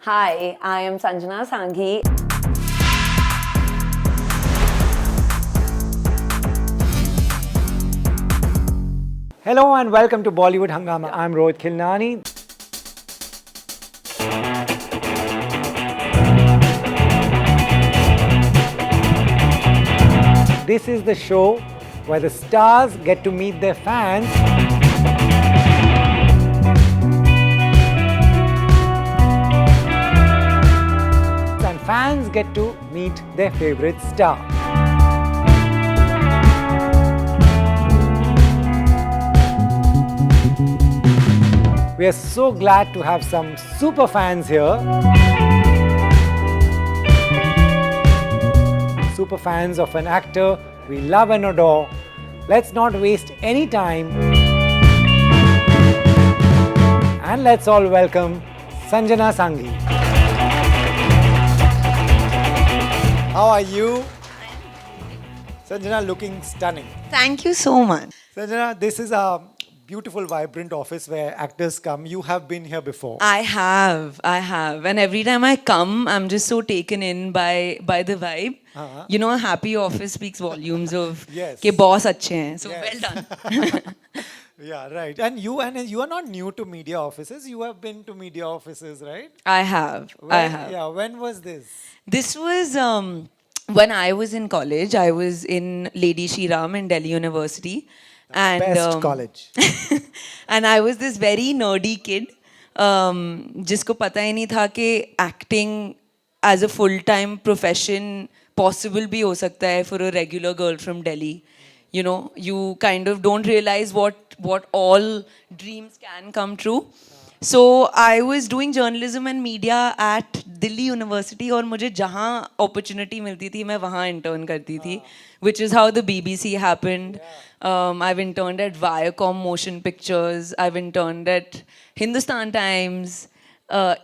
Hi, I am Sanjana Sanghi. Hello and welcome to Bollywood Hungama. I'm Rohit Khilnani. This is the show where the stars get to meet their fans. And fans get to meet their favorite star. We are so glad to have some super fans here. Super fans of an actor we love and adore. Let's not waste any time. And let's all welcome Sanjana Sanghi. How are you? Sanjana, looking stunning. Thank you so much. Sanjana, this is a beautiful, vibrant office where actors come. You have been here before. I have. And every time I come, I'm just so taken in by the vibe. You know, a happy office speaks volumes of Yes. ke boss achhe hain. So Yes. well done. Yeah, right. And you are not new to media offices. You have been to media offices, right? I have. Yeah. When was this? This was when I was in college. I was in Lady Shri Ram in Delhi University. And, Best college. and I was this very nerdy kid जिसको पता ही नहीं था कि acting as a full-time profession possible भी हो सकता है for a regular girl from Delhi. You know, you kind of don't realize what all dreams can come true. So I was doing journalism and media at Delhi University और मुझे जहाँ opportunity मिलती थी मैं वहाँ intern करती थी, which is how the BBC happened. I've interned at Viacom Motion Pictures. I've interned at Hindustan Times.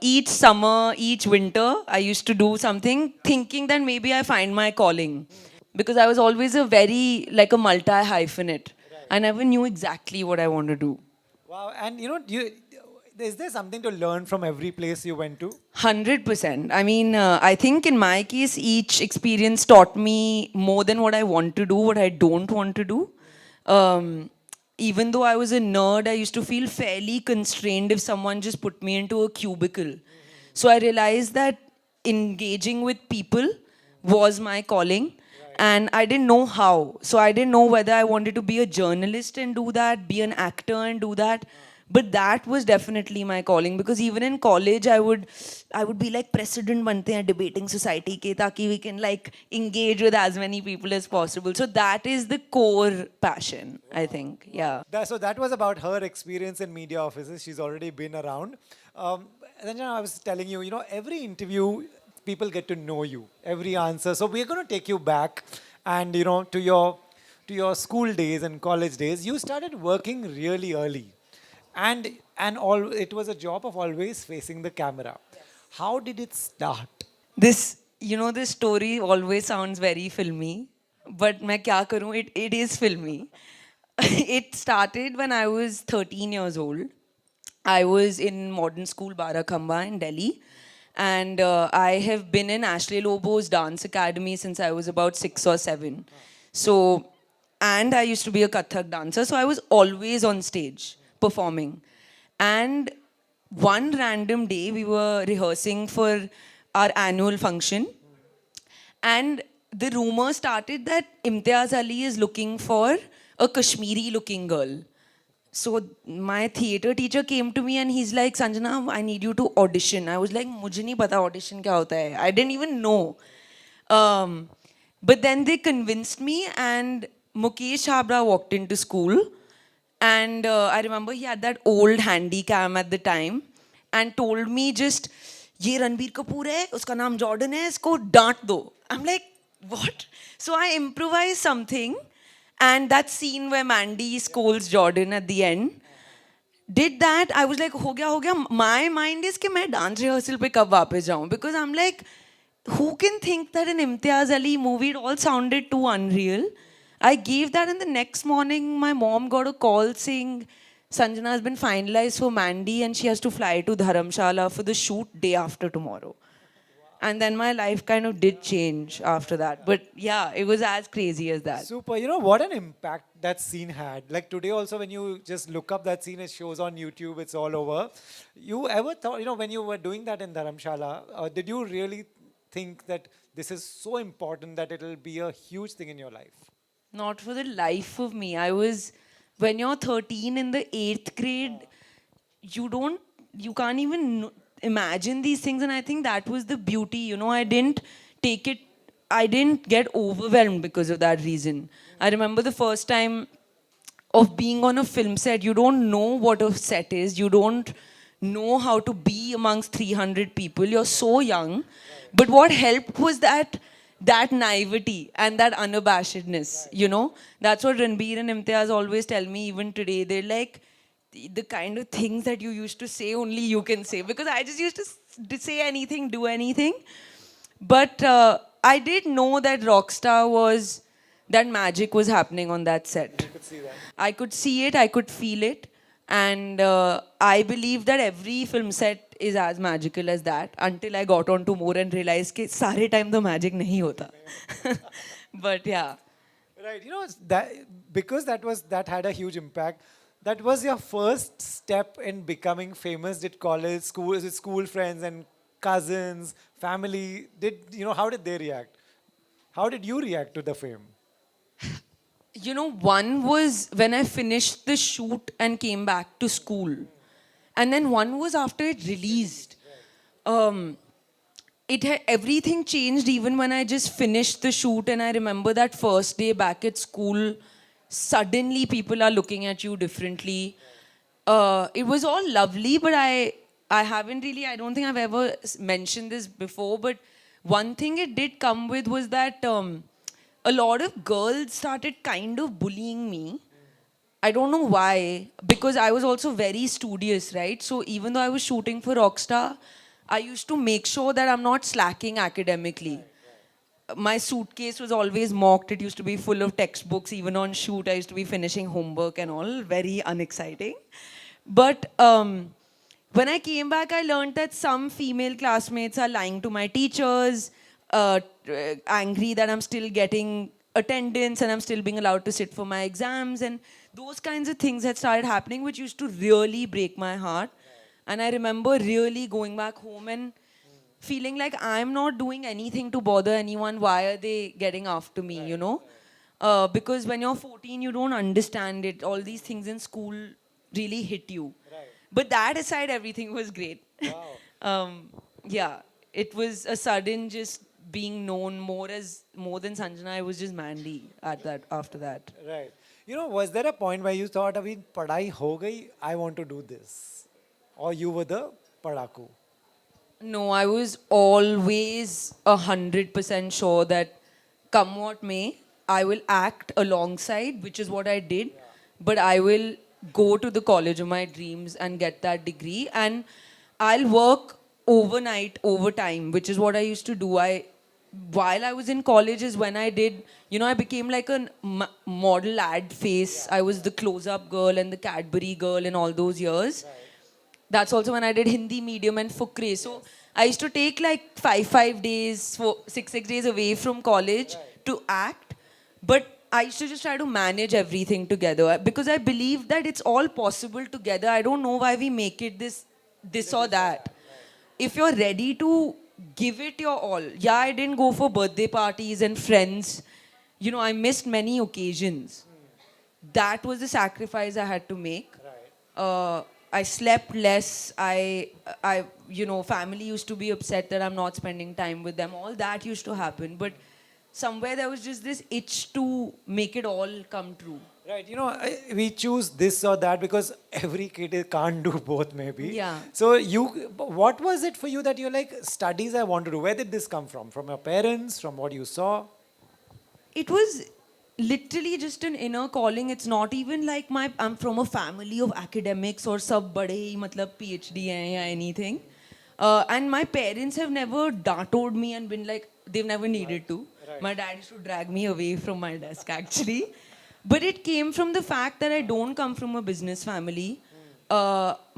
Each summer, each winter, I used to do something thinking that maybe I find my calling. Because I was always a multi-hyphenate. I never knew exactly what I want to do. Wow. And is there something to learn from every place you went to? 100%. I mean, I think in my case, each experience taught me more than what I want to do, what I don't want to do. Even though I was a nerd, I used to feel fairly constrained if someone just put me into a cubicle. So I realized that engaging with people was my calling. And I didn't know how. So I didn't know whether I wanted to be a journalist and do that, be an actor and do that. But that was definitely my calling, because even in college I would be like president bante hain debating society ke taki we can like engage with as many people as possible. So that is the core passion, I think. Yeah. So that was about her experience in media offices. She's already been around. Sanjana, I was telling you, every interview, people get to know you, every answer. So we're going to take you back and, to your school days and college days. You started working really early. And it was a job of always facing the camera. Yes. How did it start? This story always sounds very filmy, but मैं क्या करूँ? It is filmy. It started when I was 13 years old. I was in modern school Khamba in Delhi, and I have been in Ashley Lobo's dance academy since I was about 6 or 7. So, and I used to be a Kathak dancer, so I was always on stage performing. And one random day we were rehearsing for our annual function, and the rumor started that Imtiaz Ali is looking for a Kashmiri looking girl. So my theater teacher came to me and he's like, Sanjana, I need you to audition. I was like, mujhe nahi pata audition kya hota hai. I didn't even know. But then they convinced me, and Mukesh Habra walked into school. And I remember he had that old handy cam at the time and told me just, ये रणबीर कपूर है, उसका नाम Jordan है, इसको डांट दो. I'm like, what? So I improvised something, and that scene where Mandy scolds Jordan at the end, did that. I was like, हो गया. My mind is कि मैं dance rehearsal पे कब वापस जाऊँ, because I'm like, who can think that an Imtiaz Ali movie, it all sounded too unreal. I gave that, and the next morning my mom got a call saying, Sanjana has been finalized for Mandy and she has to fly to Dharamshala for the shoot day after tomorrow. And then my life kind of did change after that. But yeah, it was as crazy as that. Super. You know what an impact that scene had. Like today, also, when you just look up that scene, it shows on YouTube, it's all over. You ever thought, when you were doing that in Dharamshala, did you really think that this is so important that it'll be a huge thing in your life? Not for the life of me. When you're 13 in the 8th grade, you can't even imagine these things. And I think that was the beauty. Take it, I didn't get overwhelmed because of that reason. I remember the first time of being on a film set. You don't know what a set is. You don't know how to be amongst 300 people. You're so young. But what helped was that naivety and that unabashedness. That's what Ranbir and Imtiaz always tell me even today. They're like, the kind of things that you used to say, only you can say. Because I just used to say anything, do anything. But I did know that Rockstar that magic was happening on that set. You could see that. I could see it, I could feel it. And I believe that every film set is as magical as that until I got on to more and realized that sare time the magic nahi hota. But yeah. Right, that because that had a huge impact. That was your first step in becoming famous. Did school friends and cousins, family, how did they react? How did you react to the fame? One was when I finished the shoot and came back to school. And then one was after it released. Everything changed even when I just finished the shoot. And I remember that first day back at school, suddenly people are looking at you differently. It was all lovely, but I don't think I've ever mentioned this before, but one thing it did come with was that a lot of girls started kind of bullying me. I don't know why, because I was also very studious, right? So even though I was shooting for Rockstar, I used to make sure that I'm not slacking academically. My suitcase was always mocked. It used to be full of textbooks. Even on shoot, I used to be finishing homework and all. Very unexciting. But when I came back, I learned that some female classmates are lying to my teachers, angry that I'm still getting attendance and I'm still being allowed to sit for my exams. And those kinds of things had started happening, which used to really break my heart. And I remember really going back home and feeling like I'm not doing anything to bother anyone. Why are they getting after me, Because when you're 14, you don't understand it. All these things in school really hit you. Right. But that aside, everything was great. Wow. Yeah, it was a sudden just being known more than Sanjana. I was just Mandy after that. Right. Was there a point where you thought, Abhi, padai ho gayi, I want to do this? Or you were the padaku? No, I was always 100% sure that come what may, I will act alongside, which is what I did. But I will go to the college of my dreams and get that degree. And I'll work overnight, overtime, which is what I used to do. While I was in college is when I did, I became like a model ad face. I was the close-up girl and the Cadbury girl in all those years. That's also when I did Hindi medium and Fukre. So I used to take like 5 days, 6 days away from college to act. But I used to just try to manage everything together because I believe that it's all possible together. I don't know why we make it this or that. If you're ready to give it your all. Yeah, I didn't go for birthday parties and friends. I missed many occasions. That was the sacrifice I had to make. I slept less. Family used to be upset that I'm not spending time with them. All that used to happen. But somewhere there was just this itch to make it all come true. Right, we choose this or that because every kid can't do both maybe. Yeah. So what was it for you that you're like, studies I want to do? Where did this come from? From your parents? From what you saw? It was literally just an inner calling. It's not even like I'm from a family of academics or sab bade hi, matlab PhD hai ya anything. And my parents have never told me and been like, they've never needed to. Right. My dad used to drag me away from my desk actually. But it came from the fact that I don't come from a business family.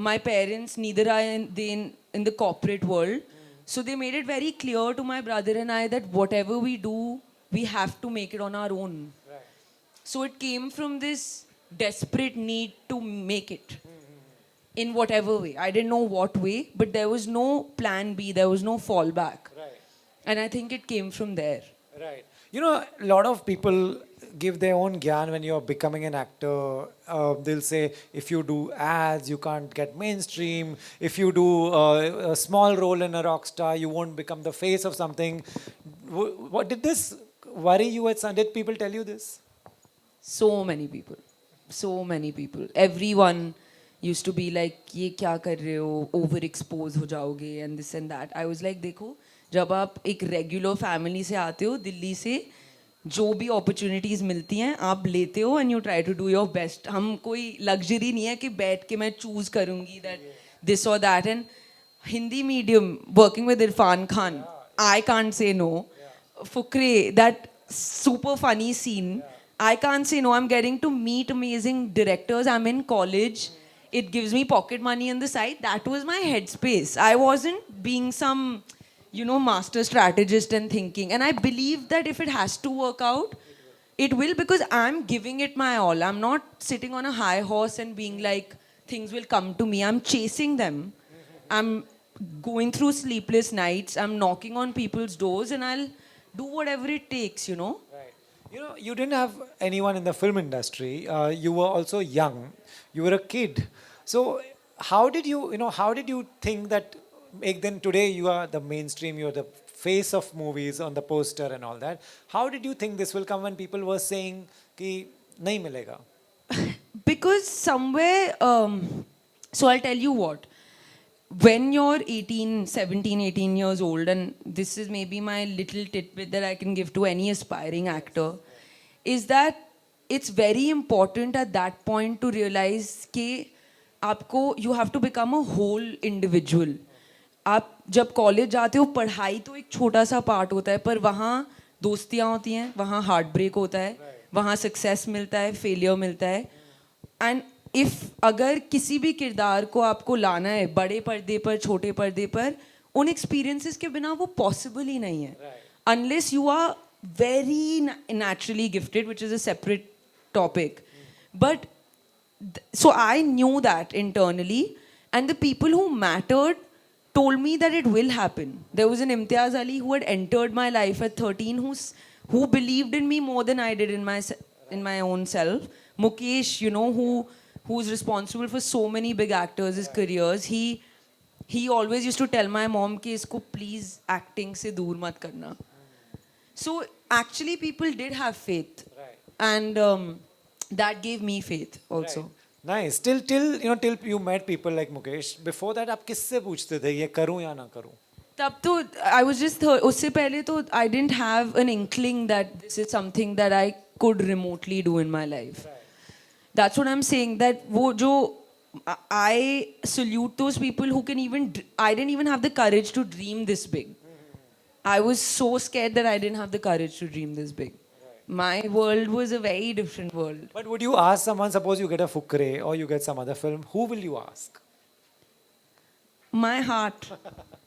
my parents, neither are in the corporate world. So they made it very clear to my brother and I that whatever we do, we have to make it on our own. So it came from this desperate need to make it in whatever way. I didn't know what way, but there was no plan B, there was no fallback. And I think it came from there. Right. You know, a lot of people give their own gyan when you're becoming an actor. They'll say, if you do ads, you can't get mainstream. If you do a small role in a rock star, you won't become the face of something. What did this worry you at Sun? Did people tell you this? So many people. So many people. Everyone used to be like, ये क्या कर रहे हो? Overexposed हो जाओगे and this and that. I was like, देखो, जब आप एक रेगुलर फैमिली से आते हो दिल्ली से जो भी अपॉर्चुनिटीज मिलती हैं आप लेते हो and you try to do your best. हम कोई लग्जरी नहीं है कि बैठ के मैं चूज करूंगी दैट दिस और that. And Hindi medium working with Irfan Khan, I can't say no. Fukrey, that super funny scene, I can't say no. I'm getting to meet amazing directors. I'm in college. It gives me pocket money on the side. That was my headspace. I wasn't being some, master strategist and thinking. And I believe that if it has to work out, it will, because I'm giving it my all. I'm not sitting on a high horse and being like, things will come to me. I'm chasing them. I'm going through sleepless nights. I'm knocking on people's doors and I'll do whatever it takes, Right. You know, you didn't have anyone in the film industry. You were also young. You were a kid. So how did you think that then today you are the mainstream, you're the face of movies on the poster and all that. How did you think this will come when people were saying कि नहीं मिलेगा? Because somewhere, so I'll tell you what. When you're 17, 18 years old, and this is maybe my little tidbit that I can give to any aspiring actor, is that it's very important at that point to realize कि आपको, you have to become a whole individual. आप जब college जाते हो पढ़ाई तो एक छोटा सा पार्ट होता है, पर वहाँ दोस्तियाँ होती हैं, वहाँ हार्ट ब्रेक होता है, वहाँ सक्सेस मिलता है, फेलियर मिलता है. एंड अगर किसी भी किरदार को आपको लाना है बड़े पर्दे पर, छोटे पर्दे पर, उन एक्सपीरियंसेस के बिना वो पॉसिबल ही नहीं है, unless you are very naturally gifted, which is a separate topic. But so I knew that internally, and the people who mattered told me that it will happen. There was an Imtiaz Ali who had entered my life at 13 who believed in me more than I did in my own self. Mukesh, who's responsible for so many big actors' careers, he always used to tell my mom कि इसको please acting से दूर मत करना. So actually people did have faith, and that gave me faith also. Right. Nice. Till you met people like Mukesh. Before that, आप किससे पूछते थे ये करूँ या ना करूँ? तब तो I was just उससे पहले तो I didn't have an inkling that this is something that I could remotely do in my life. Right. That's what I'm saying. That वो जो I salute those people who can I didn't even have the courage to dream this big. I was so scared that I didn't have the courage to dream this big. My world was a very different world. But would you ask someone, suppose you get a Fukre or you get some other film, who will you ask? My heart.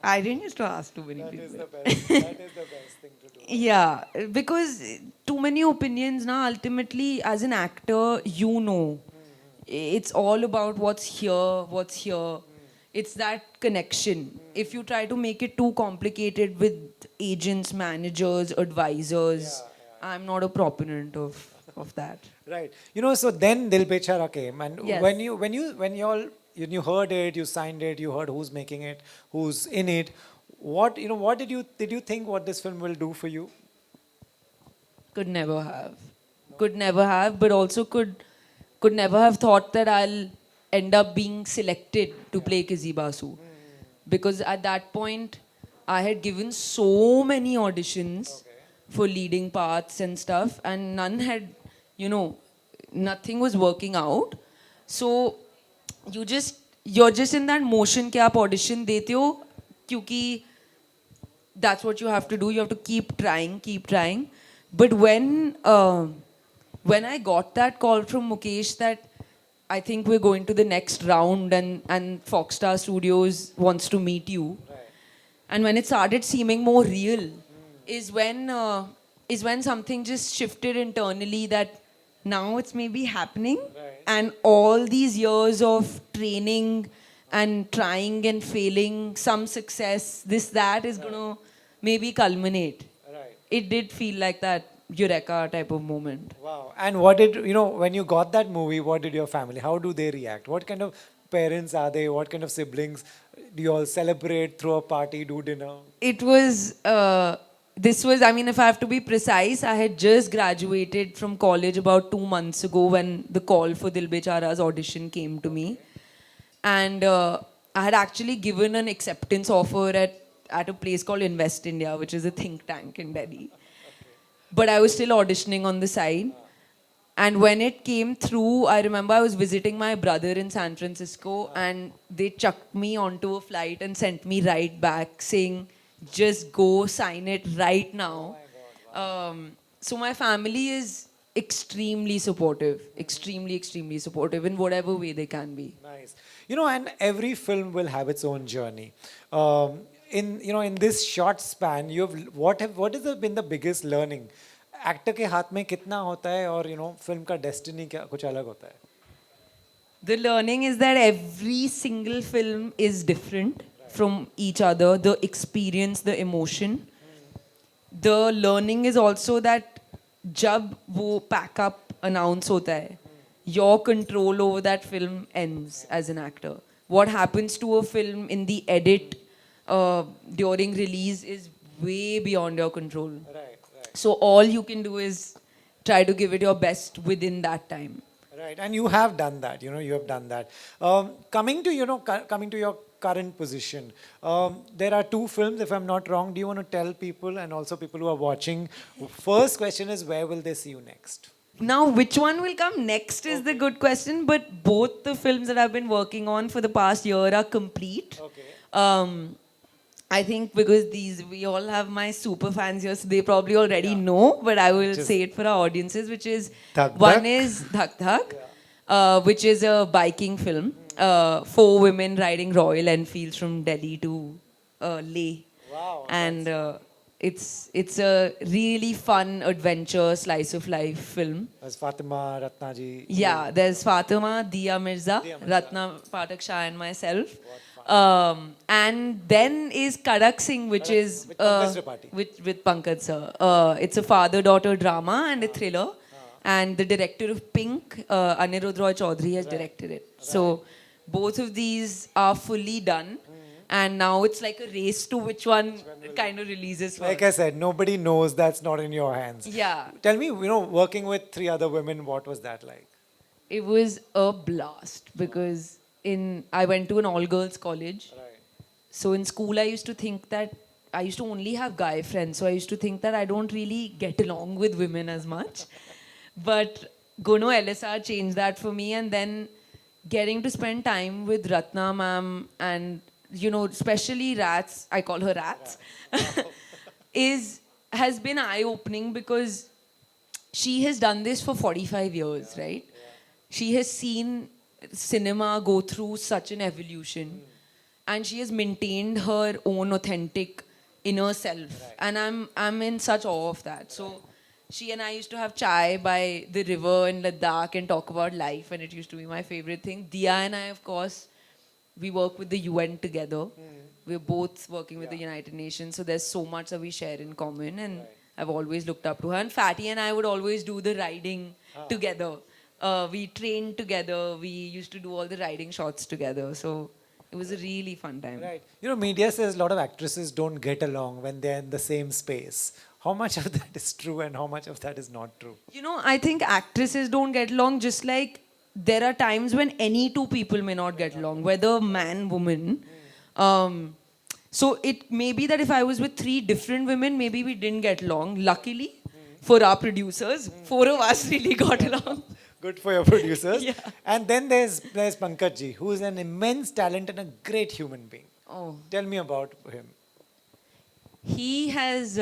I didn't used to ask too many people. That is the best thing to do. Yeah, because too many opinions now, ultimately, as an actor, it's all about what's here. It's that connection. If you try to make it too complicated with agents, managers, advisors, I'm not a proponent of that. Right. So then Dil Bechara came, and Yes. when you heard it, you signed it, you heard who's making it, who's in it. What did you think what this film will do for you? Could never have, but also could never have thought that I'll end up being selected to play Kizi Basu. Because at that point, I had given so many auditions for leading parts and stuff, and none had, nothing was working out. So you're just in that motion कि आप audition देते हो, क्योंकि that's what you have to do. You have to keep trying. But when I got that call from Mukesh that I think we're going to the next round and Rockstar Studios wants to meet you. And when it started seeming more real is when something just shifted internally that now it's maybe happening. And all these years of training and trying and failing, some success, this, that is going to maybe culminate. It did feel like that Eureka type of moment. Wow. And what did, when you got that movie, what did your family, how do they react? What kind of parents are they? What kind of siblings? Do you all celebrate, throw a party, do dinner? It was, I mean, if I have to be precise, I had just graduated from college about 2 months ago when the call for Dil Bechara's audition came to me. And I had actually given an acceptance offer at a place called Invest India, which is a think tank in Delhi. But I was still auditioning on the side. And when it came through, I remember I was visiting my brother in San Francisco and they chucked me onto a flight and sent me right back saying, just go sign it right now. So my family is extremely supportive, extremely supportive in whatever way they can be. Nice. And every film will have its own journey. In this short span, what has been the biggest learning? Actor के हाथ में कितना होता है और film का destiny क्या कुछ अलग होता है? The learning is that every single film is different from each other. The experience, the emotion. The learning is also that जब वो pack up announce होता है, your control over that film ends as an actor. What happens to a film in the edit during release is way beyond your control. So all you can do is try to give it your best within that time. Right, and you have done that. You have done that. Coming to your current position, there are 2 films, if I'm not wrong. Do you want to tell people and also people who are watching? First question is, where will they see you next? Now, which one will come next is the good question. But both the films that I've been working on for the past year are complete. I think because we all have my super fans here, so they probably already know, but I will say it for our audiences, which is, one is Dhak Dhak, which is a biking film. 4 women riding Royal Enfields from Delhi to Leh. Wow. And it's a really fun adventure, slice of life film. There's Fatima, Ratna ji. Yeah, there's Fatima, Diya Mirza, Ratna Pathak Shah and myself. And then is Kadak Singh, which is with Pankaj sir. It's a father-daughter drama and a thriller. And the director of Pink, Anirudh Roy Chaudhary, has directed it. So both of these are fully done. And now it's like a race to which one kind of releases first. Like I said, nobody knows, that's not in your hands. Yeah. Tell me, working with 3 other women, what was that like? It was a blast because I went to an all-girls college. So in school, I used to think that I used to only have guy friends. So I used to think that I don't really get along with women as much. But Gono LSR changed that for me. And then getting to spend time with Ratna ma'am and, especially Rats, I call her Rats, has been eye-opening because she has done this for 45 years, right? She has seen cinema go through such an evolution and she has maintained her own authentic inner self. And I'm in such awe of that. So she and I used to have chai by the river in Ladakh and talk about life, and it used to be my favorite thing. Diya and I, of course, we work with the UN together. We're both working with the United Nations, so there's so much that we share in common, and I've always looked up to her. And Fatty and I would always do the riding together. We trained together. We used to do all the riding shots together. So it was a really fun time. Right. Media says a lot of actresses don't get along when they're in the same space. How much of that is true and how much of that is not true? I think actresses don't get along, just like there are times when any 2 people may not get along, whether man, woman. So it may be that if I was with 3 different women, maybe we didn't get along. Luckily, for our producers, 4 of us really got along. Good for your producers. Yeah. And then there's Pankaj ji, who is an immense talent and a great human being. Oh. Tell me about him. He has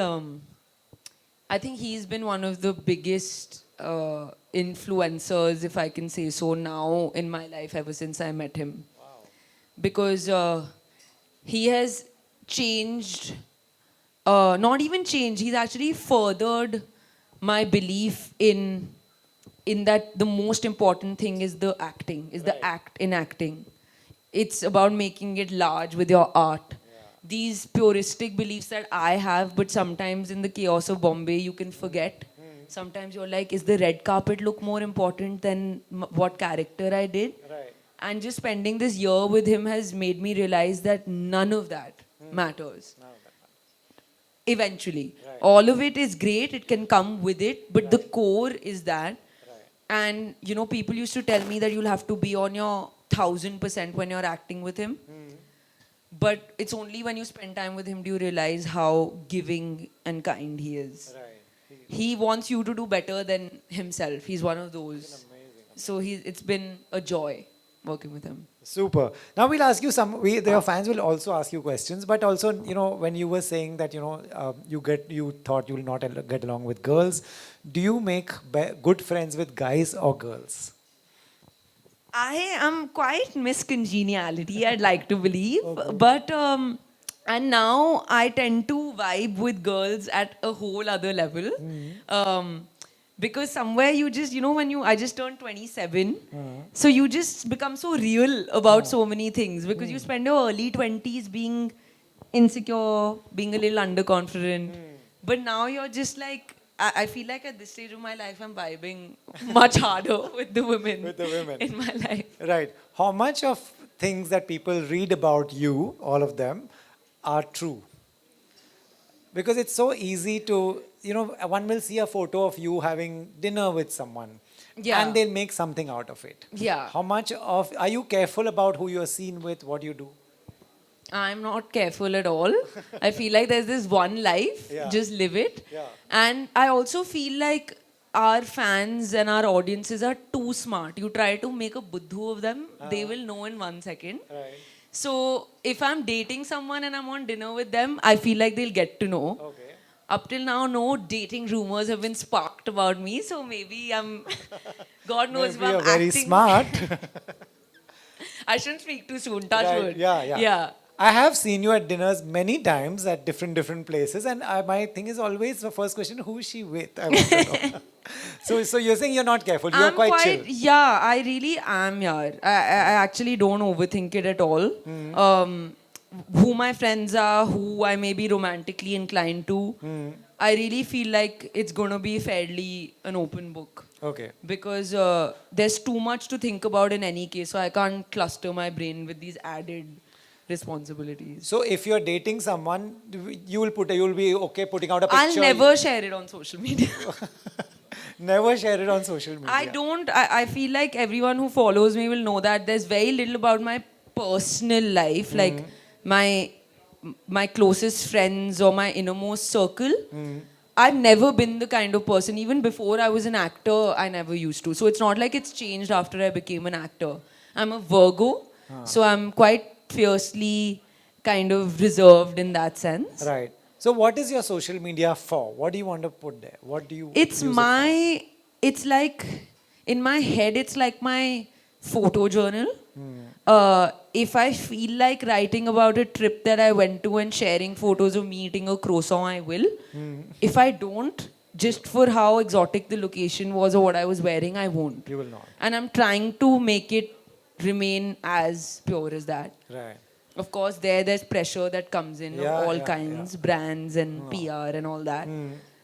I think he's been one of the biggest influencers, if I can say so, now in my life ever since I met him. Because he has changed, not even changed, he's actually furthered my belief in that the most important thing is the acting, is the act in acting. It's about making it large with your art. These puristic beliefs that I have, but sometimes in the chaos of Bombay, you can forget. Sometimes you're like, is the red carpet look more important than what character I did? Right. And just spending this year with him has made me realize that none of that matters. Eventually. Right. All of it is great, it can come with it, but the core is that. Right. And you know, people used to tell me that you'll have to be on your 1000% when you're acting with him. But it's only when you spend time with him do you realize how giving and kind he is. Right. He wants you to do better than himself. He's one of those. So it's been a joy working with him. Super. Now we'll ask you your fans will also ask you questions, but also, you know, when you were saying that, you know, you thought you will not get along with girls, do you make good friends with guys or girls? I am quite Miss Congeniality, I'd like to believe. But, and now I tend to vibe with girls at a whole other level. Because somewhere you just, you know, I just turned 27. So you just become so real about so many things. Because you spend your early 20s being insecure, being a little underconfident. But now you're just like, I feel like at this stage of my life, I'm vibing much harder with the women, in my life. Right. How much of things that people read about you, all of them, are true? Because it's so easy to, you know, one will see a photo of you having dinner with someone. Yeah. And they'll make something out of it. Yeah. How much of, are you careful about who you're seen with, what you do? I'm not careful at all. I feel like there's this one life, just live it. Yeah. And I also feel like our fans and our audiences are too smart. You try to make a buddhu of them, they will know in 1 second. Right. So if I'm dating someone and I'm on dinner with them, I feel like they'll get to know. Okay. Up till now, no dating rumors have been sparked about me. So maybe I'm, God knows if Maybe I'm you're very acting. smart. I shouldn't speak too soon, touch Right. wood. Yeah. I have seen you at dinners many times at different places, and my thing is always the first question: who is she with? I want to know. So you're saying you're not careful. You're I'm quite chill. Yeah, I really am, yaar. I actually don't overthink it at all. Who my friends are, who I may be romantically inclined to, I really feel like it's going to be fairly an open book. Okay. Because there's too much to think about in any case, so I can't cluster my brain with these added responsibilities. So if you're dating someone, you'll be okay putting out a picture. I'll never share it on social media. Never share it on social media. I feel like everyone who follows me will know that there's very little about my personal life, like my closest friends or my innermost circle. I've never been the kind of person, even before I was an actor, I never used to. So it's not like it's changed after I became an actor. I'm a Virgo, so I'm quite fiercely kind of reserved in that sense. Right. So what is your social media for? What do you want to put there? What do you It's use it it's like, in my head, it's like my photo journal. If I feel like writing about a trip that I went to and sharing photos of me eating a croissant, I will. If I don't, just for how exotic the location was or what I was wearing, I won't. You will not. And I'm trying to make it remain as pure as that. Right. Of course, there's pressure that comes in of all kinds, brands and PR and all that.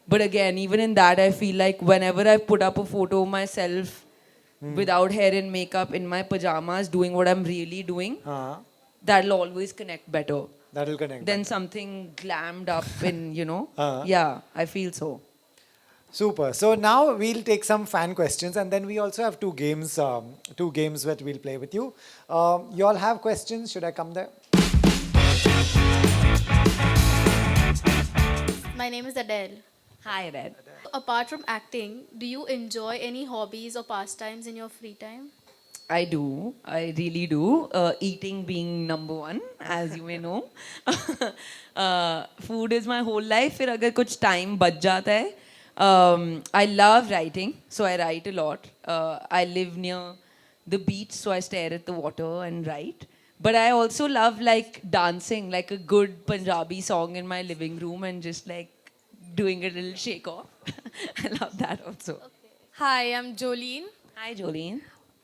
But again, even in that, I feel like whenever I put up a photo of myself without hair and makeup in my pajamas doing what I'm really doing, that'll always connect better That'll connect. than something glammed up in, you know. Yeah, I feel so. Super. So now we'll take some fan questions, and then we also have two games that we'll play with you. You all have questions? Should I come there? My name is Adele. Hi, Red. Apart from acting, do you enjoy any hobbies or pastimes in your free time? I do. I really do. Eating being number one, as you may know. Food is my whole life. फिर अगर कुछ time बच जाता है, I love writing, so I write a lot. I live near the beach, so I stare at the water and write. But I also love like dancing, like a good Punjabi song in my living room and just like doing a little shake off. I love that also. Hi, I'm Jolene. Hi, Jolene.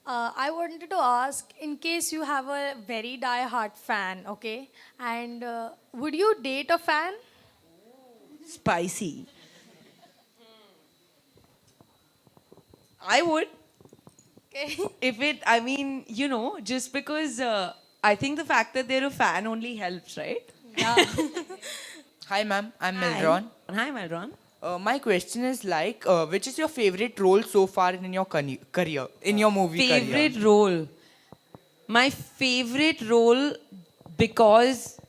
I wanted to ask, in case you have a very die-hard fan, okay, and would you date a fan? Spicy. I would. Okay. If it, I mean, just because I think the fact that they're a fan only helps, right? Yeah. Hi, ma'am. I'm Hi. Melron. Hi, Melron. My question is like, which is your favorite role so far in your career, in your movie career? Favorite role. My favorite role, because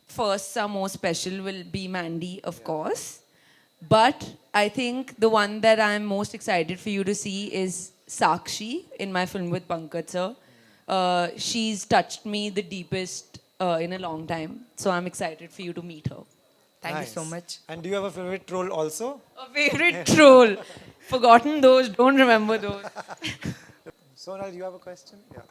firsts are more special, will be Mandy, of course. But I think the one that I'm most excited for you to see is Sakshi in my film with Pankaj sir. She's touched me the deepest in a long time. So I'm excited for you to meet her. Thank you so much. And do you have a favorite role also? A favorite troll. Forgotten those, don't remember those. Sonal, do you have a question? Yeah.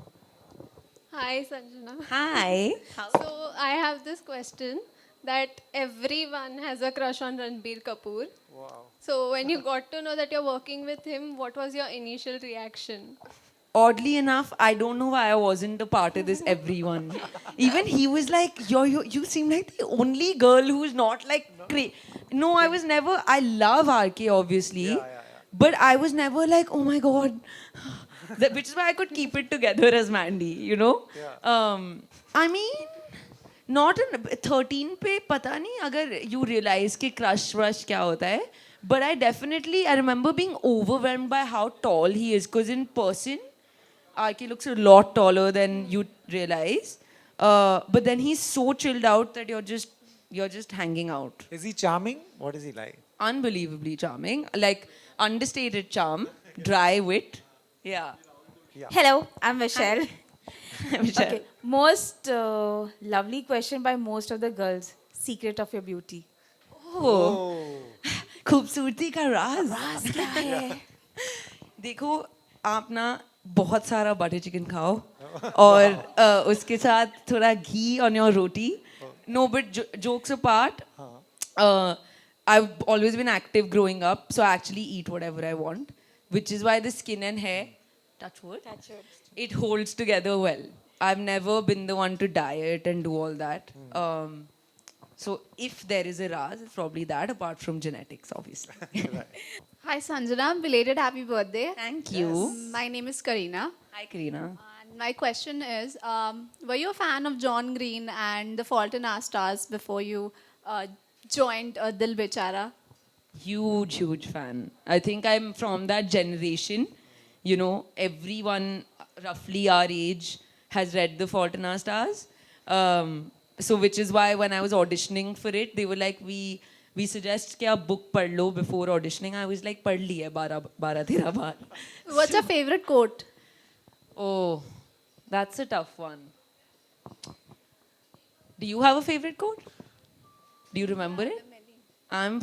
Hi, Sanjana. Hi. So I have this question that everyone has a crush on Ranbir Kapoor. Wow. So when you got to know that you're working with him, what was your initial reaction? Oddly enough, I don't know why I wasn't a part of this everyone. Even he was like, you seem like the only girl who's not like No, I was never, I love RK obviously. But I was never like, oh my God. Which is why I could keep it together as Mandy, I mean, not in 13 पे पता नहीं अगर you realize कि crush rush क्या होता है. But I remember being overwhelmed by how tall he is, because in person, RK looks a lot taller than you realize. But then he's so chilled out that you're just hanging out. Is he charming? What is he like? Unbelievably charming, like understated charm, dry wit. Yeah. Hello, I'm Michelle. Michelle. Okay, most lovely question by most of the girls. Secret of your beauty. Oh. खूबसूरती का राज क्या है? देखो आप ना बहुत सारा butter chicken खाओ और उसके साथ थोड़ा घी on your roti. No, but jokes apart, I've always been active growing up, so I actually eat whatever I want, which is why the skin and hair, touch wood, it holds together well. I've never been the one to diet and do all that. So if there is a Raz, it's probably that, apart from genetics, obviously. Hi, Sanjana. Belated happy birthday. Thank you. My name is Karina. Hi, Karina. And my question is, were you a fan of John Green and The Fault in Our Stars before you joined Dil Bechara? Huge fan. I think I'm from that generation. Everyone roughly our age has read The Fault in Our Stars. So which is why when I was auditioning for it, they were like, we suggest कि आप book पढ़ लो before auditioning. I was like, पढ़ ली है 12-13 बार. What's your favorite quote? Oh, that's a tough one. Do you have a favorite quote? Do you remember it? I'm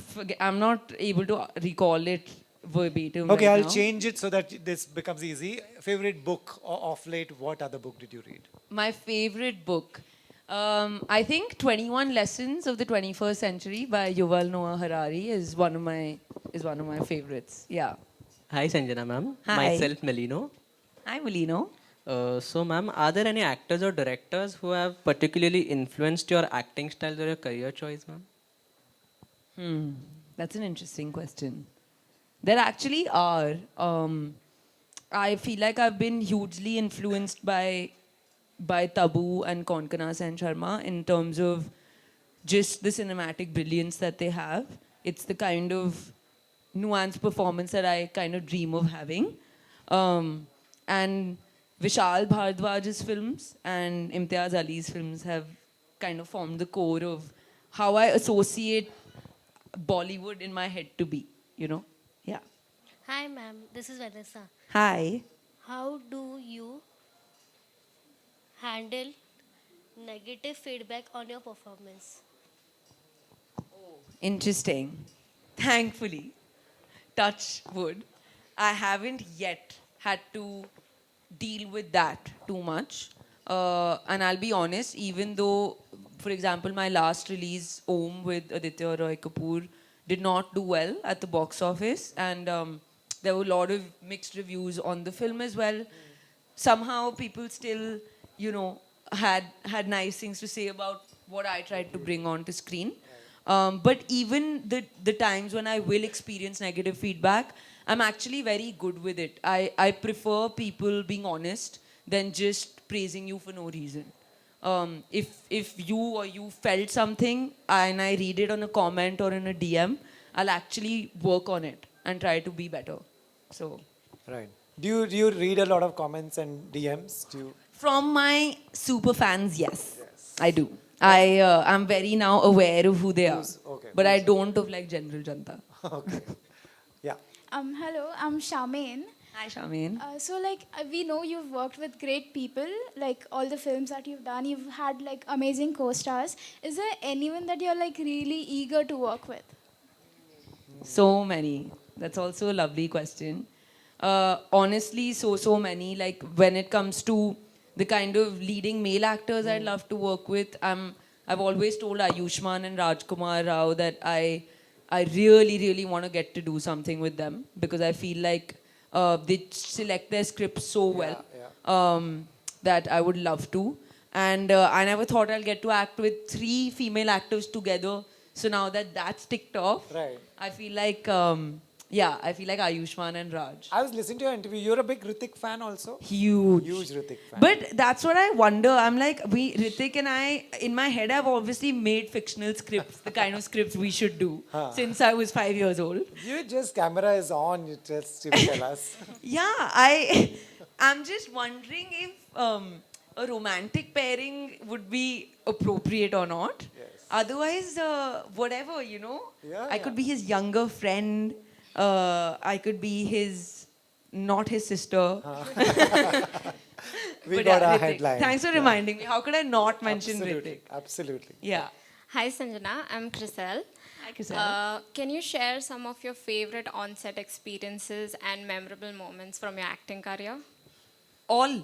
not able to recall it verbatim. Okay, right I'll now. change it so that this becomes easy. Favorite book of late, what other book did you read? My favorite book. I think 21 Lessons of the 21st Century by Yuval Noah Harari is one of my favorites. Yeah. Hi Sanjana ma'am. Hi. Myself Melino. Hi, Molino. So ma'am, are there any actors or directors who have particularly influenced your acting style or your career choice, ma'am? That's an interesting question. There actually are. I feel like I've been hugely influenced by Tabu and Konkana Sen Sharma in terms of just the cinematic brilliance that they have. It's the kind of nuanced performance that I kind of dream of having. And Vishal Bhardwaj's films and Imtiaz Ali's films have kind of formed the core of how I associate Bollywood in my head to be, Yeah. Hi, ma'am. This is Vanessa. Hi. How do you handle negative feedback on your performance? Interesting. Thankfully. touch wood, I haven't yet had to deal with that too much. And I'll be honest, even though, for example, my last release, Om with Aditya Roy Kapoor, did not do well at the box office, and there were a lot of mixed reviews on the film as well. Somehow, people still, had nice things to say about what I tried to bring onto screen. But even the times when I will experience negative feedback, I'm actually very good with it. I prefer people being honest than just praising you for no reason. If you felt something and I read it on a comment or in a DM, I'll actually work on it and try to be better. So Right. Do you read a lot of comments and DMs? Do you? from my super fans, yes, I do. I'm very now aware of who they are, okay, but I don't of like general janta. Okay. Yeah. Hello, I'm Charmaine. Hi, Shamin. We know you've worked with great people, like all the films that you've done, you've had like amazing co-stars. Is there anyone that you're like really eager to work with? So many. That's also a lovely question. Honestly, so many. Like when it comes to the kind of leading male actors I'd love to work with, I've always told Ayushmann and Rajkumar Rao that I really want to get to do something with them because I feel like they select their scripts so well that I would love to. And I never thought I'll get to act with 3 female actors together. So now that that's ticked off, Right. I feel like Ayushmann and Raj. I was listening to your interview. You're a big Hrithik fan also? Huge. Huge Hrithik fan. But that's what I wonder. I'm like, Hrithik and I, in my head, I've obviously made fictional scripts, the kind of scripts we should do since I was 5 years old. You just, camera is on, you just tell us. Yeah, I'm just wondering if a romantic pairing would be appropriate or not. Yes. Otherwise, whatever, Yeah, I could be his younger friend. I could be not his sister. We But got our Hrithik. headline. Thanks for reminding me. How could I not mention Absolutely. Hrithik? Absolutely. Yeah. Hi Sanjana, I'm Chriselle. Hi, Costar. Can you share some of your favorite on-set experiences and memorable moments from your acting career? All.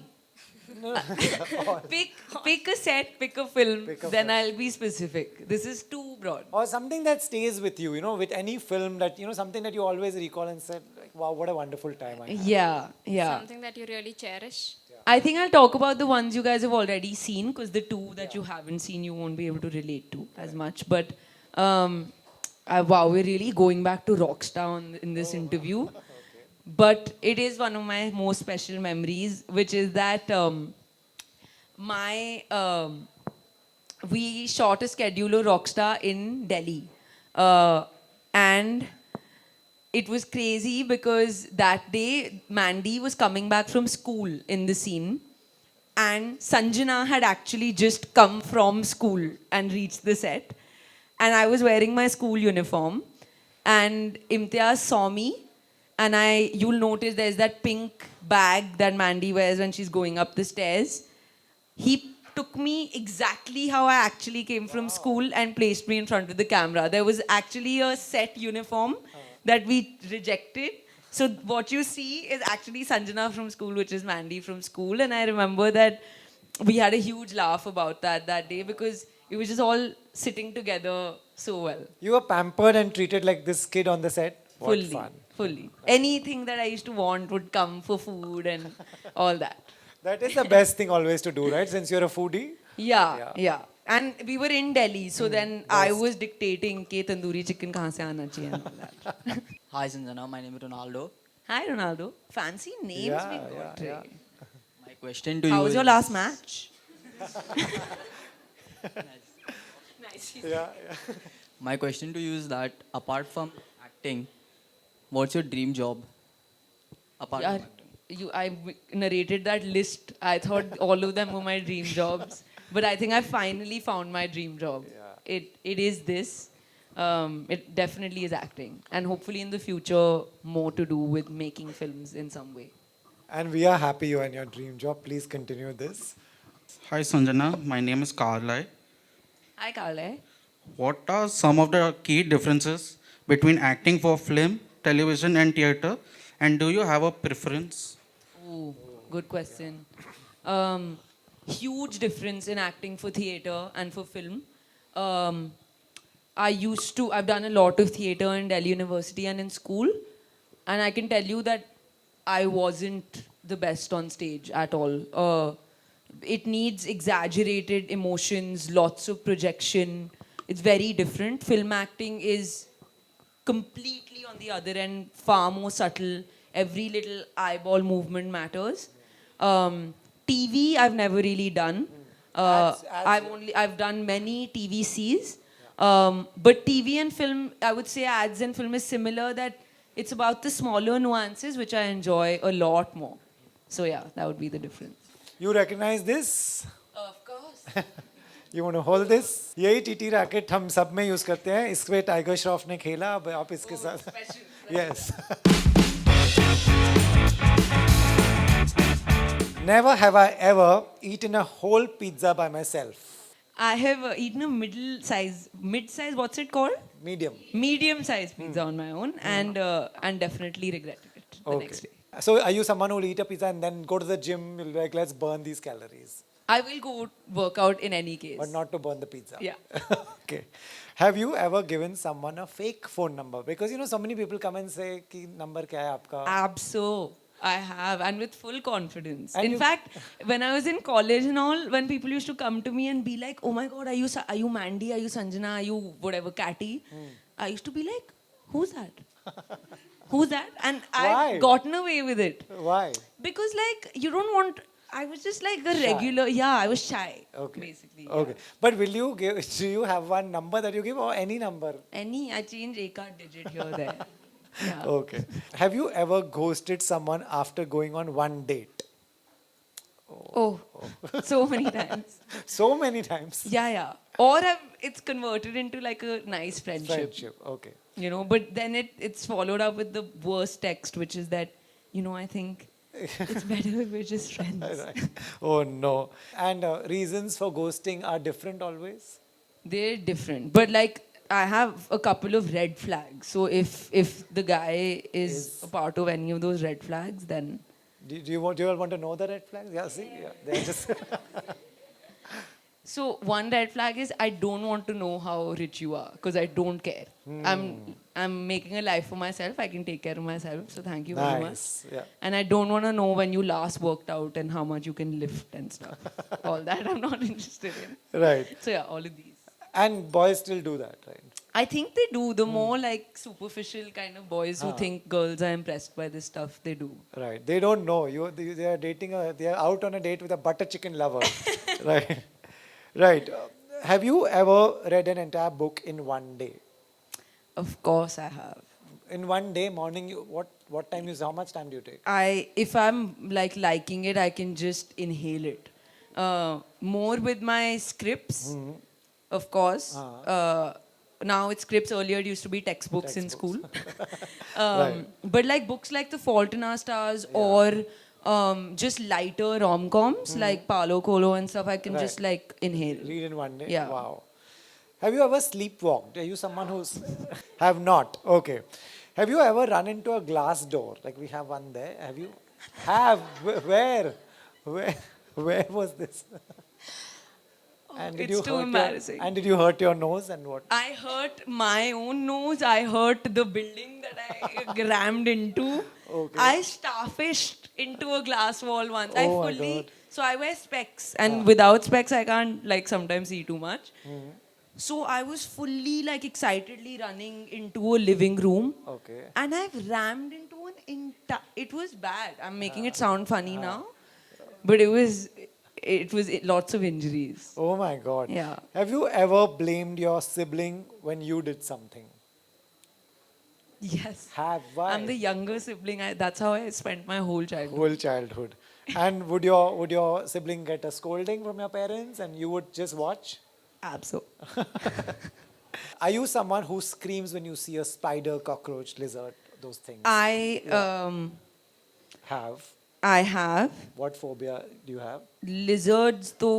Pick a set, pick a film, Pick a then film. I'll be specific. This is too broad. Or something that stays with you, with any film that, something that you always recall and said, like, wow, what a wonderful time I had. Yeah. Something that you really cherish? I think I'll talk about the ones you guys have already seen because the 2 that you haven't seen, you won't be able to relate to as much. But wow, we're really going back to Rockstar in this interview. But it is one of my most special memories, which is that we shot a schedule of Rockstar in Delhi. And it was crazy because that day Mandy was coming back from school in the scene. And Sanjana had actually just come from school and reached the set. And I was wearing my school uniform. And Imtiaz saw me. And you'll notice there's that pink bag that Mandy wears when she's going up the stairs. He took me exactly how I actually came from school and placed me in front of the camera. There was actually a set uniform that we rejected. So what you see is actually Sanjana from school, which is Mandy from school. And I remember that we had a huge laugh about that day because it was just all sitting together so well. You were pampered and treated like this kid on the set? What fun. Fully. Anything that I used to want would come for food and all that. That is the best thing always to do, right? Since you're a foodie. Yeah. And we were in Delhi, so then I was dictating ke tandoori chicken kahan se aana chahiye and all that. Hi Sanjana, my name is Ronaldo. Hi Ronaldo. Fancy names Yeah, we got. yeah. Ray. My question to you How was your is- last match? Nice. Yeah. My question to you is that apart from acting, what's your dream job? Apart Yeah, from acting. I narrated that list. I thought all of them were my dream jobs. But I think I finally found my dream job. It is this. It definitely is acting. And hopefully in the future, more to do with making films in some way. And we are happy you're in your dream job. Please continue this. Hi Sanjana, my name is Karlai. Hi, Carla. What are some of the key differences between acting for film, television and theater? And do you have a preference? Ooh, good question. Huge difference in acting for theatre and for film. Um, I've done a lot of theatre in Delhi University and in school, and I can tell you that I wasn't the best on stage at all. It needs exaggerated emotions, lots of projection. It's very different. Film acting is completely on the other end, far more subtle. Every little eyeball movement matters. TV, I've never really done. I've done many TVCs, but TV and film, I would say ads and film is similar. That it's about the smaller nuances which I enjoy a lot more. So yeah, that would be the difference. You recognize this? Of course. You want to hold this? यही TT racket हम सब में use करते हैं. इसमें tiger Shroff ने खेला, अब आप इसके साथ. Yes. Never have I ever eaten a whole pizza by myself. I have eaten a mid-size, what's it called? Medium-sized pizza on my own, and definitely regretted it the next day. So are you someone who will eat a pizza and then go to the gym, you'll be like, let's burn these calories? I will go work out in any case. But not to burn the pizza. Yeah. Okay. Have you ever given someone a fake phone number? Because so many people come and say, "Ki number kya hai aapka?" I have, and with full confidence. And in fact, when I was in college and all, when people used to come to me and be like, "Oh my God, are you Mandy? Are you Sanjana? Are you whatever, Catty?" I used to be like, "Who's that? Who's that?" And I've gotten away with it. Why? Because you don't want. I was just like a regular. Yeah, I was shy. Okay. Basically. Okay. But will you give? Do you have one number that you give, or any number? Any. I change a card digit here or there. Yeah. Okay. Have you ever ghosted someone after going on one date? Oh. So many times. So many times. Yeah. Or it's converted into like a nice friendship. Okay. But then it's followed up with the worst text, which is that, I think it's better if we're just friends. Right. Oh no. And reasons for ghosting are different always? They're different. But I have a couple of red flags. So if the guy is a part of any of those red flags, then... Do you all want to know the red flags? Yeah, see? Yeah, they're just... So one red flag is I don't want to know how rich you are because I don't care. I'm making a life for myself. I can take care of myself. So thank you very much. Yeah. And I don't want to know when you last worked out and how much you can lift and stuff. All that I'm not interested in. Right. So yeah, all of these. And boys still do that, right? I think they do. The more superficial kind of boys who think girls are impressed by this stuff, they do. Right. They don't know. They are dating they are out on a date with a butter chicken lover. Right. Right. Have you ever read an entire book in one day? Of course I have. In one day, morning, what time how much time do you take? If I'm liking it, I can just inhale it. More with my scripts, of course. Now it's scripts. Earlier it used to be textbooks in school. But books like The Fault in Our Stars or just lighter rom-coms like Palo Colo and stuff, I can just inhale. Read in one day? Yeah. Wow. Have you ever sleepwalked? Are you someone who's... Have not. Okay. Have you ever run into a glass door? Like we have one there. Have you? Have. Where? Where was this? And It's too embarrassing. And did you hurt your nose and what? I hurt my own nose. I hurt the building that I rammed into. Okay. I starfished into a glass wall once. Oh my God. So I wear specs, and without specs I can't sometimes see too much. So I was fully excitedly running into a living room. Okay. And I've rammed into it was bad. I'm making it sound funny now. But it was lots of injuries. Oh my God. Yeah. Have you ever blamed your sibling when you did something? Yes. Why? I'm the younger sibling. That's how I spent my whole childhood. Whole childhood. And would your sibling get a scolding from your parents and you would just watch? Absolutely. Are you someone who screams when you see a spider, cockroach, lizard, those things? I I have. What phobia do you have? Lizards तो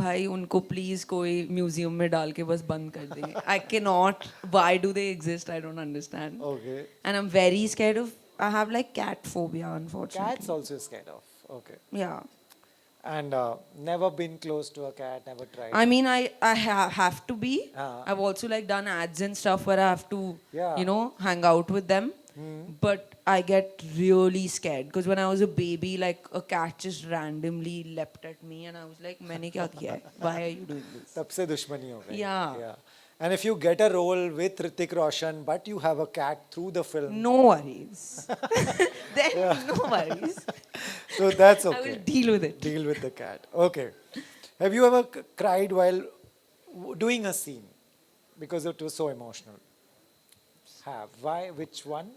भाई उनको please कोई museum में डाल के बस बंद कर दें. I cannot. Why do they exist? I don't understand. Okay. And I'm very scared of. I have like cat phobia, unfortunately. Cats also scared of. Okay. Yeah. And never been close to a cat, never tried. I mean, I have to be. Uh-huh. I've also like done ads and stuff where I have to, Yeah. you know, hang out with them. But I get really scared because when I was a baby, like a cat just randomly leapt at me, and I was like, "मैंने क्या किया है? Why are you doing this?" तब से दुश्मनी हो गई. Yeah. And if you get a role with Hrithik Roshan, but you have a cat through the film, No worries. Then no worries. so that's okay. I will deal with it. Deal with the cat. Okay. Have you ever cried while doing a scene because it was so emotional? Have. Why? Which one?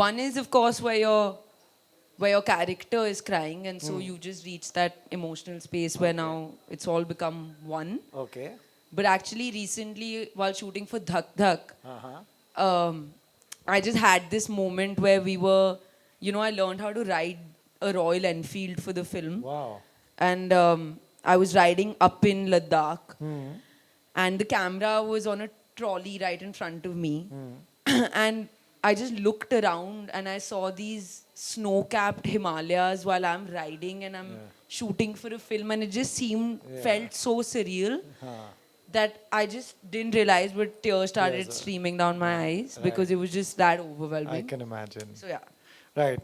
One is of course where your character is crying, and so you just reach that emotional space where now it's all become one. Okay. But actually, recently while shooting for Dhak Dhak, Uh-huh. I just had this moment where we were, you know, I learned how to ride a Royal Enfield for the film. Wow. And I was riding up in Ladakh, and the camera was on a trolley right in front of me. And I just looked around and I saw these snow-capped Himalayas while I'm riding and I'm shooting for a film, and it just felt so surreal that I just didn't realize, but tears started streaming down my eyes because it was just that overwhelming. I can imagine. So yeah. Right.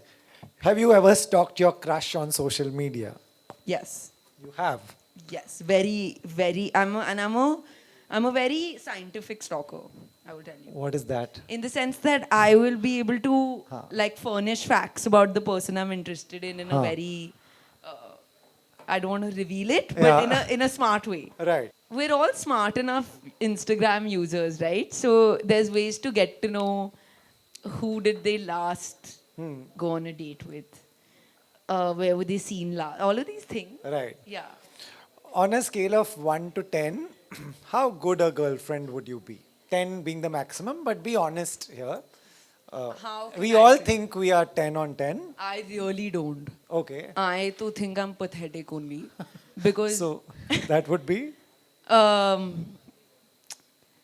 Have you ever stalked your crush on social media? Yes. You have. Yes. Very, very. I'm a very scientific stalker, I will tell you. What is that? In the sense that I will be able to like furnish facts about the person I'm interested in a very, I don't want to reveal it, but in a smart way. Right. We're all smart enough Instagram users, right? So there's ways to get to know who did they last go on a date with, where were they seen last, all of these things. Right. Yeah. On a scale of 1 to 10, how good a girlfriend would you be? 10 being the maximum, but be honest here. How can We I all say? think we are 10 on 10. I really don't. Okay. I too think I'm pathetic only. Because So that would be?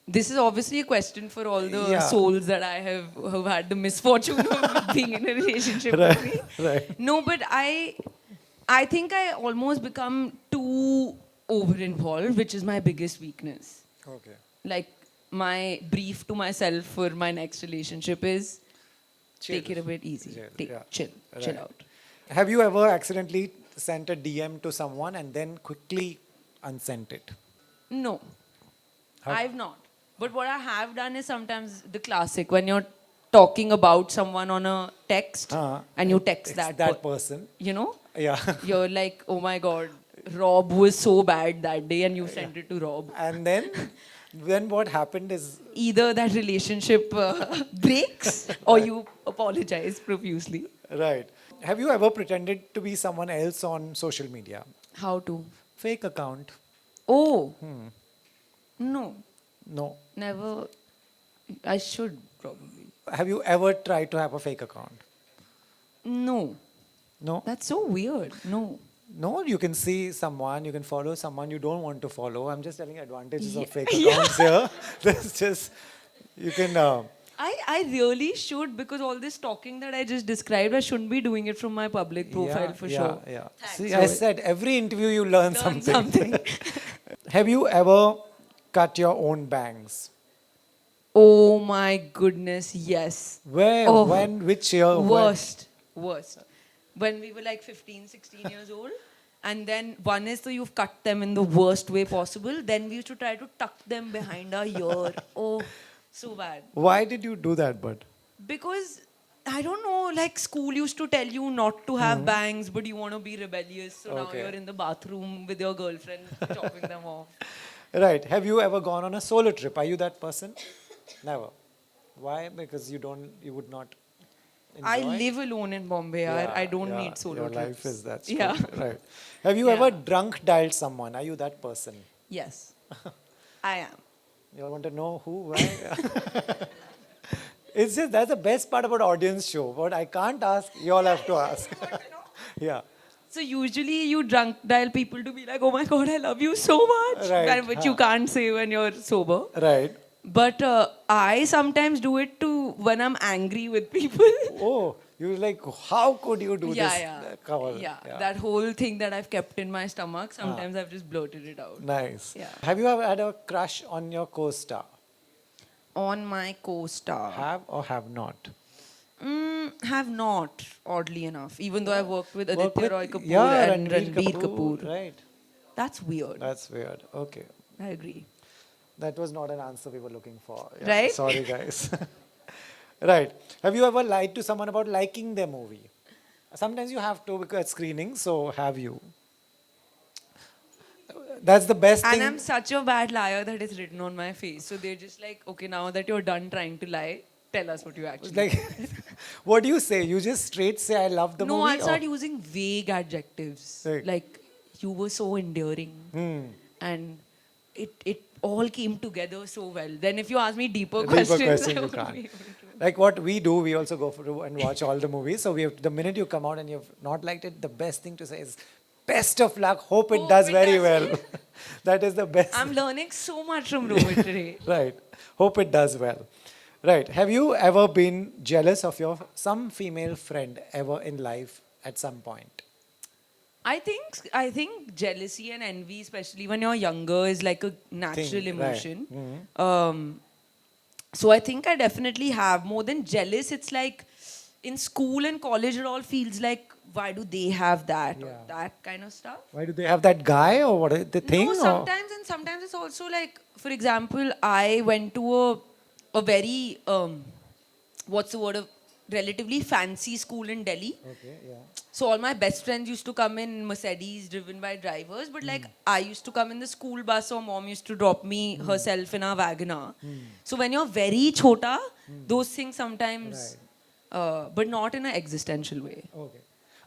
this is obviously a question for all the Yeah. souls that I have had the misfortune of being in a relationship with me. Right. No, but I think I almost become too over-involved, which is my biggest weakness. Okay. Like, my brief to myself for my next relationship is take it a bit easy. Chill Right. out. Have you ever accidentally sent a DM to someone and then quickly unsent it? No, How- I've not. But what I have done is sometimes the classic when you're talking about someone on a text and you text that person. You know? Yeah. You're like, oh my God, Rob was so bad that day, and you sent it to Rob. And then what happened is Either that relationship breaks or you apologize profusely. right. Have you ever pretended to be someone else on social media? How to? Fake account? Oh. No, No. never. I should probably. Have you ever tried to have a fake account? No. No. That's so weird. No. No, you can see someone, you can follow someone you don't want to follow. I'm just telling advantages of fake accounts here. There's just, you can. I really should, because all this talking that I just described, I shouldn't be doing it from my public profile for sure. Yeah. Thanks. See, I said every interview you learn something. Have you ever cut your own bangs? Oh my goodness, yes. Where, Oh. when, which year? when? Worst. When we were like 15, 16 years old. And then one is so you've cut them in the worst way possible. Then we used to try to tuck them behind our ear. Oh, so bad. Why did you do that, bud? Because, I don't know, like school used to tell you not to have bangs, but you want to be rebellious. So now Okay. you're in the bathroom with your girlfriend chopping them off. Right. Have you ever gone on a solo trip? Are you that person? Never. Why? Because you would not enjoy? I live alone in Bombay. I don't need solo Your trips. life is that. Yeah. Right. Have you ever drunk dialed someone? Are you that person? Yes, I am. You want to know who? Why? It's just that's the best part about audience show. But I can't ask, you all have to ask. Yeah. So usually you drunk dial people to be like, oh my God, I love you so much. Right, Which you can't say when you're sober. Right. But I sometimes do it too when I'm angry with people. Oh, you're like, how could you do Yeah, this? yeah. Cover. Yeah, that whole thing that I've kept in my stomach, sometimes I've just blurted it out. Nice. Yeah. Have you ever had a crush on your co-star? On my co-star. Have or have not? Have not, oddly enough. Even though I've worked with Work Aditya with- Roy Kapoor yeah, and Ranbir Kapoor. Right. That's weird. That's weird. Okay. I agree. That was not an answer we were looking for. Yeah, Right? Sorry, guys. Right. Have you ever lied to someone about liking their movie? Sometimes you have to because at screening, so have you? That's the best And thing. I'm such a bad liar that it's written on my face. So they're just like, okay, now that you're done trying to lie, tell us what you actually Like, what do you say? You just straight say, I love the No, movie? I'll start using vague adjectives. Right. Like, you were so endearing. And it all came together so well. Then if you ask me deeper questions, I you won't can't. be able to. Like what we do, we also go through and watch all the movies. So we have, the minute you come out and you've not liked it, the best thing to say is, best of luck, hope it does very well. That is the best. I'm learning so much from Rohit today. Right. Hope it does well. Right. Have you ever been jealous of your some female friend ever in life at some point? I think jealousy and envy, especially when you're younger, is like a natural Thing, emotion. right. So I think I definitely have. More than jealous, it's like in school and college, it all feels like, why do they have that? Or that kind of stuff. Why do they have that guy or what is the thing? No, or? sometimes, and sometimes it's also like, for example, I went to a very, what's the word, a relatively fancy school in Delhi. Okay, yeah. So all my best friends used to come in Mercedes driven by drivers, but like I used to come in the school bus, or mom used to drop me herself in a Wagoner. So when you're very chota, those things sometimes, but not in an existential way. Okay.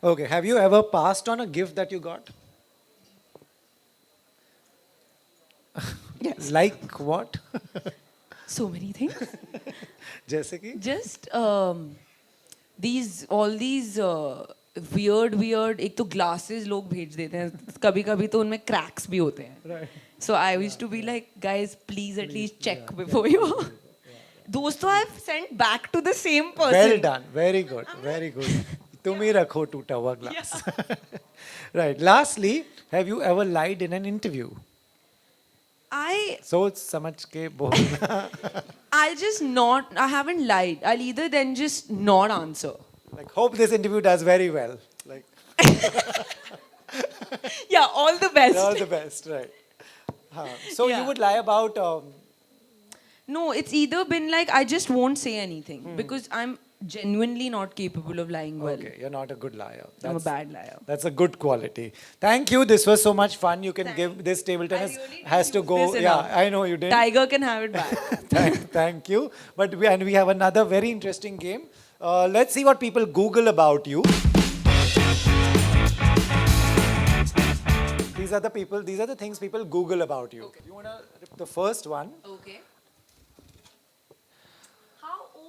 Okay. Have you ever passed on a gift that you got? Yes. Like what? So many things. जैसे कि? Just all these weird एक तो glasses लोग भेज देते हैं, कभी-कभी तो उनमें cracks भी होते हैं. Right. So I used to be like, guys, please at least check before you. Those तो I've sent back to the same person. Well done. Very good. Very good. तुम ही रखो टूटा हुआ glass. Right. Lastly, have you ever lied in an interview? सोच समझ के बोलना. I haven't lied. I'll either then just not answer. Like, hope this interview does very well. Like, yeah, all the best. all the best, right? So you would lie about. No, it's either been like, I just won't say anything because I'm genuinely not capable of lying well. Okay, you're not a good liar. I'm a bad liar. That's a good quality. Thank you. This was so much fun. You can give this table tennis has to go. this Yeah, enough. I know you did. Tiger can have it back. Thank you. But we have another very interesting game. Let's see what people Google about you. These are the things people Google about you. Okay. You want to rip the first one? Okay.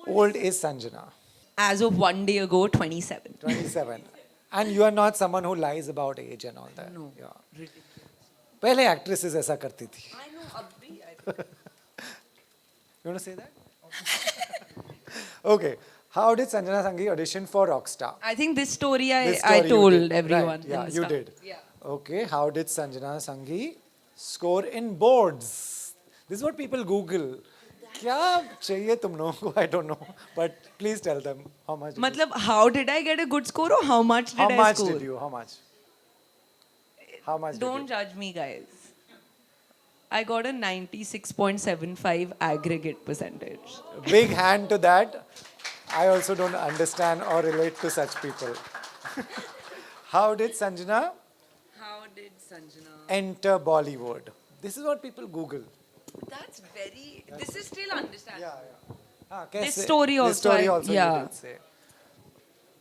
Old is Sanjana? As of 1 day ago, 27. 27. And you are not someone who lies about age and all that. No. Yeah. पहले actresses ऐसा करती थी. I know, abhi. You want to say that? Okay. How did Sanjana Sanghi audition for Rockstar? I think this story I you told did. everyone. Right. Yeah, in the you start. did. Yeah. Okay. How did Sanjana Sanghi score in boards? This is what people Google. क्या चाहिए तुम लोगों को? I don't know. But please tell them how much. Matlab, how did I get a good score or how much did I How much score? did you? How much? How much Don't did you? judge me, guys. I got a 96.75 aggregate percentage. Big hand to that. I also don't understand or relate to such people. How did Sanjana How did Sanjana? enter Bollywood? This is what people Google. That's very. This is still understandable. हाँ, This कैसे? story This also. story also yeah. you did say.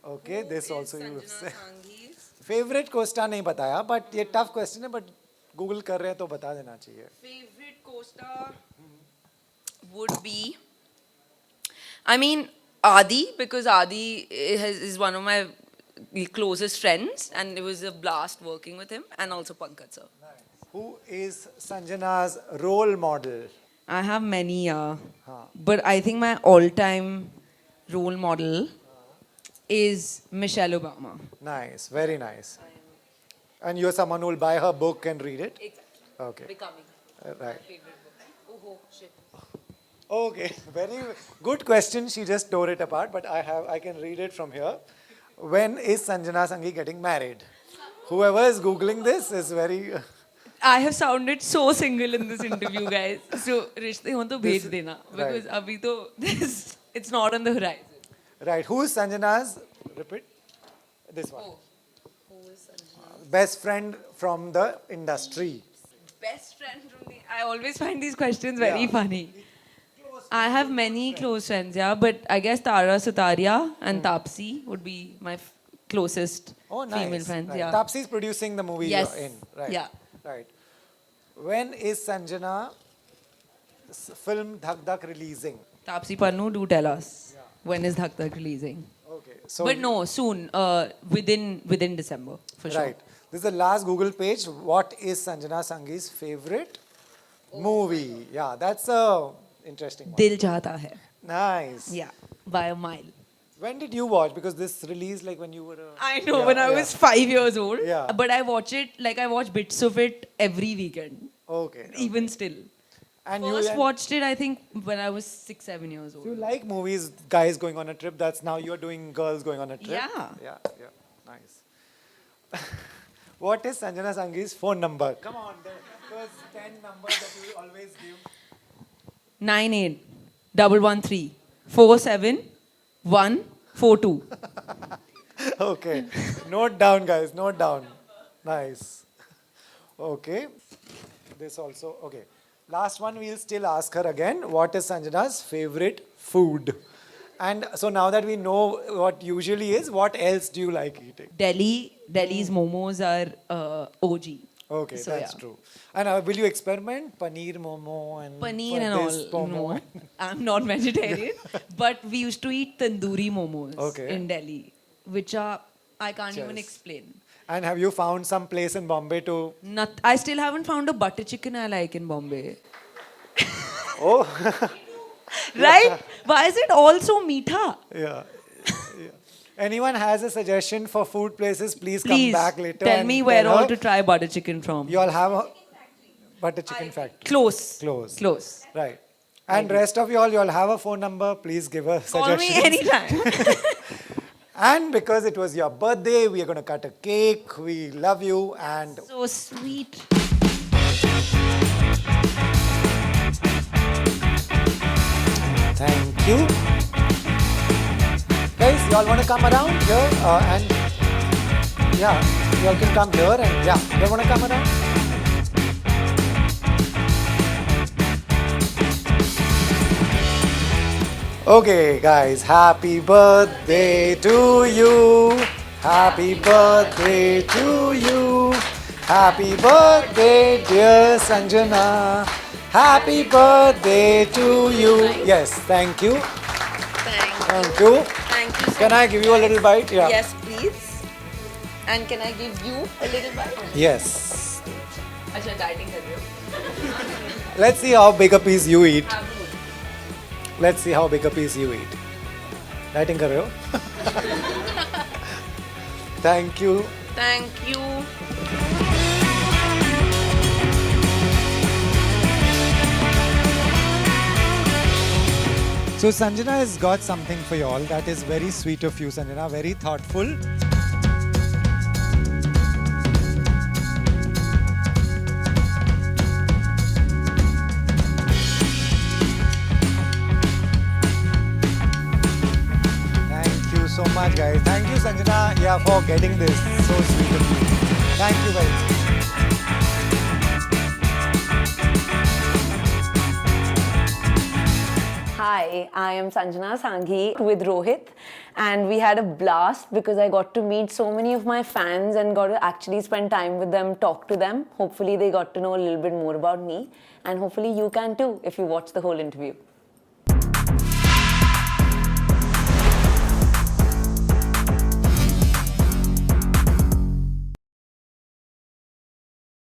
Okay, this also you say. Sanghi's Favorite co-star नहीं बताया, but ये tough question है, but Google कर रहे हैं तो बता देना चाहिए. favorite co-star would be. I mean, Adi, because Adi is one of my closest friends, and it was a blast working with him, and also Pankaj sir. Who is Sanjana's role model? I have many, but I think my all-time role model is Michelle Obama. Nice, very nice. And you're someone who will buy her book and read it? Exactly. Okay. Becoming. Right. Favorite book. Oh, shit. Okay, very good question. She just tore it apart, but I can read it from here. When is Sanjana Sanghi getting married? Whoever is googling this is very. I have sounded so single in this interview, guys. So, रिश्ते हो तो भेज देना, because right. अभी तो it's not on the horizon. Right. Who is Sanjana's? Repeat. This one. Who is Sanjana? Best friend from the industry. Best friend from the. I always find these questions very funny. I have many close friends, yeah, but I guess Tara Sutaria and Tapsi would be my closest female friends. Right. Yeah. Tapsi is producing the movie Yes. you're in. Right. Yeah. Right. When is Sanjana film Dhak Dhak releasing? Tapsi Pannu, do tell us. When is Dhak Dhak releasing? Okay. So But no, soon. Within December, for sure. right. This is the last Google page. What is Sanjana Sanghi's favorite movie? Yeah, that's a interesting one. Dil Chahta Hai. Nice. Yeah, by a mile. When did you watch? Because this released like when you were. I know, when I was 5 years old. Yeah. But I watch it, I watch bits of it every weekend. Okay. Even still. And First watched it, I think, when I was 6, 7 years old. You like movies, guys going on a trip. That's now you're doing girls going on a trip. Yeah. Yeah. Nice. What is Sanjana Sanghi's phone number? Come on, those 10 numbers that you always give. 98 113 47142. Okay. Note down, guys. Note down. Nice. Okay. This also. Okay. Last one, we'll still ask her again. What is Sanjana's favorite food? And so now that we know what usually is, what else do you like eating? Delhi's momos are OG. Okay, So, that's yeah. true. And will you experiment? Paneer momo and Paneer for and this all. momo? No, I'm not vegetarian. But we used to eat tandoori momos in Delhi, which are, I can't even explain. And have you found some place in Bombay to... I still haven't found a butter chicken I like in Bombay. Oh. Right? Why is it all so meetha? Yeah. Anyone has a suggestion for food places, please come Please back later. tell and me where tell all her. to try butter chicken from. You all have a butter chicken factory. Close. Close. Right. And rest of you all have a phone number. Please give a Call me suggestion. anytime. And because it was your birthday, we are going to cut a cake. We love you and... So sweet. Thank you. Guys, you all want to come around here and yeah, you all can come here and yeah, you want to come around? Okay, guys, happy birthday to you. Happy birthday to you. Happy birthday, dear Sanjana. Happy birthday to you. Yes, thank you. Thank you. Thank you so Can I give you a little bite? Yeah. Yes, please. And can I give you a little bite? Yes. Acha, dieting kar rahe ho. Let's see how big a piece you eat. Let's see how big a piece you eat. Dieting kar rahe ho? Thank you. Thank you. So Sanjana has got something for you all. That is very sweet of you, Sanjana. Very thoughtful. Thank you so much, guys. Thank you, Sanjana, for getting this. So sweet of you. Thank you very much. Hi, I am Sanjana Sanghi with Rohit, and we had a blast because I got to meet so many of my fans and got to actually spend time with them, talk to them. Hopefully they got to know a little bit more about me, and hopefully you can too if you watch the whole interview.